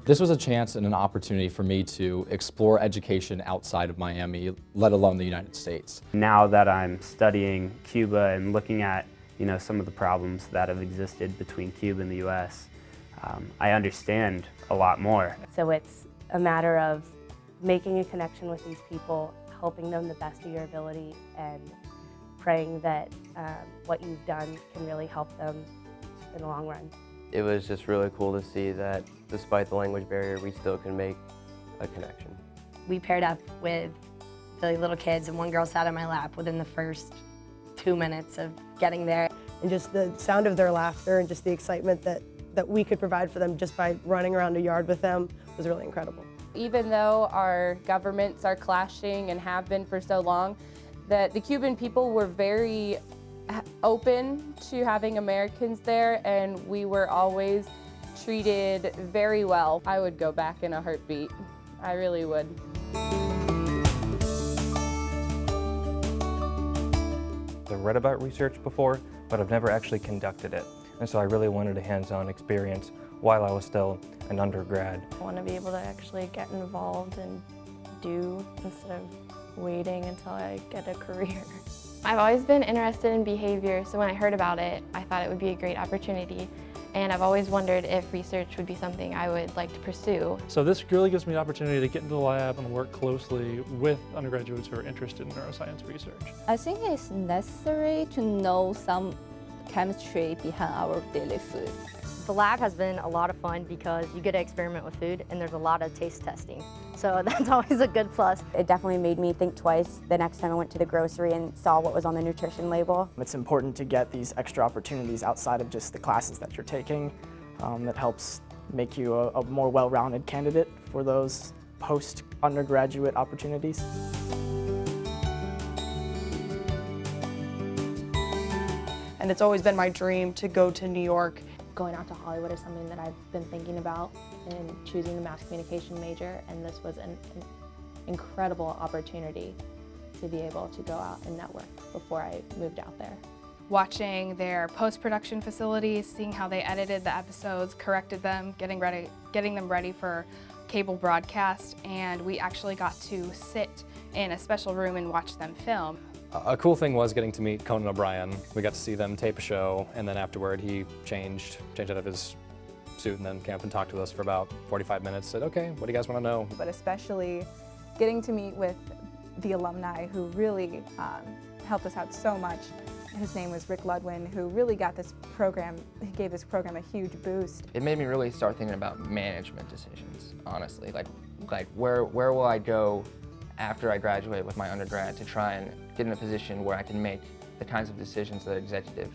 This was a chance and an opportunity for me to explore education outside of Miami, let alone the United States. Now that I'm studying Cuba and looking at some of the problems that have existed between Cuba and the U.S., I understand a lot more. So it's a matter of making a connection with these people, helping them the best of your ability, and praying that what you've done can really help them in the long run. It was just really cool to see that despite the language barrier, we still can make a connection. We paired up with the little kids, and one girl sat on my lap within the first 2 minutes of getting there. And just the sound of their laughter and just the excitement that we could provide for them just by running around a yard with them was really incredible. Even though our governments are clashing and have been for so long, that the Cuban people were very open to having Americans there, and we were always treated very well. I would go back in a heartbeat. I really would. I've read about research before, but I've never actually conducted it. And so I really wanted a hands-on experience while I was still an undergrad. I want to be able to actually get involved and do instead of waiting until I get a career. I've always been interested in behavior, so when I heard about it, I thought it would be a great opportunity. And I've always wondered if research would be something I would like to pursue. So this really gives me the opportunity to get into the lab and work closely with undergraduates who are interested in neuroscience research. I think it's necessary to know some chemistry behind our daily food. The lab has been a lot of fun because you get to experiment with food, and there's a lot of taste testing. So that's always a good plus. It definitely made me think twice the next time I went to the grocery and saw what was on the nutrition label. It's important to get these extra opportunities outside of just the classes that you're taking. That helps make you a more well-rounded candidate for those post-undergraduate opportunities. And it's always been my dream to go to New York. Going out to Hollywood is something that I've been thinking about in choosing the mass communication major, and this was an incredible opportunity to be able to go out and network before I moved out there. Watching their post-production facilities, seeing how they edited the episodes, corrected them, getting them ready for cable broadcast, and we actually got to sit in a special room and watch them film. A cool thing was getting to meet Conan O'Brien. We got to see them tape a show, and then afterward he changed out of his suit and then came up and talked to us for about 45 minutes, said, okay, what do you guys want to know? But especially getting to meet with the alumni who really helped us out so much. His name was Rick Ludwin, who really got this program, he gave this program a huge boost. It made me really start thinking about management decisions, honestly. Like where will I go after I graduate with my undergrad to try and get in a position where I can make the kinds of decisions that executive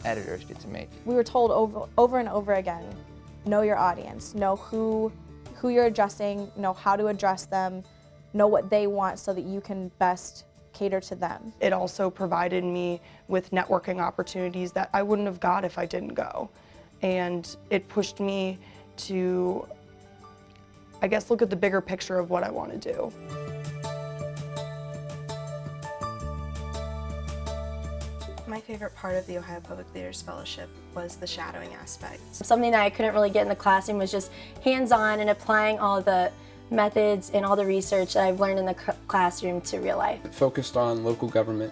editors get to make. We were told over and over again, know your audience, know who you're addressing, know how to address them, know what they want so that you can best cater to them. It also provided me with networking opportunities that I wouldn't have got if I didn't go. And it pushed me to, I guess, look at the bigger picture of what I want to do. My favorite part of the Ohio Public Leaders Fellowship was the shadowing aspect. Something that I couldn't really get in the classroom was just hands-on and applying all the methods and all the research that I've learned in the classroom to real life. It focused on local government,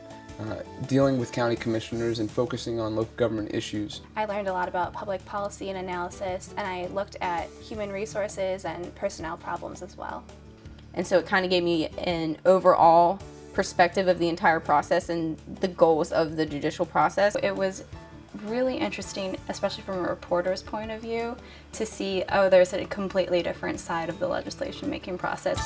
dealing with county commissioners and focusing on local government issues. I learned a lot about public policy and analysis, and I looked at human resources and personnel problems as well. And so it kind of gave me an overall perspective of the entire process and the goals of the judicial process. It was really interesting, especially from a reporter's point of view, to see, oh, there's a completely different side of the legislation making process.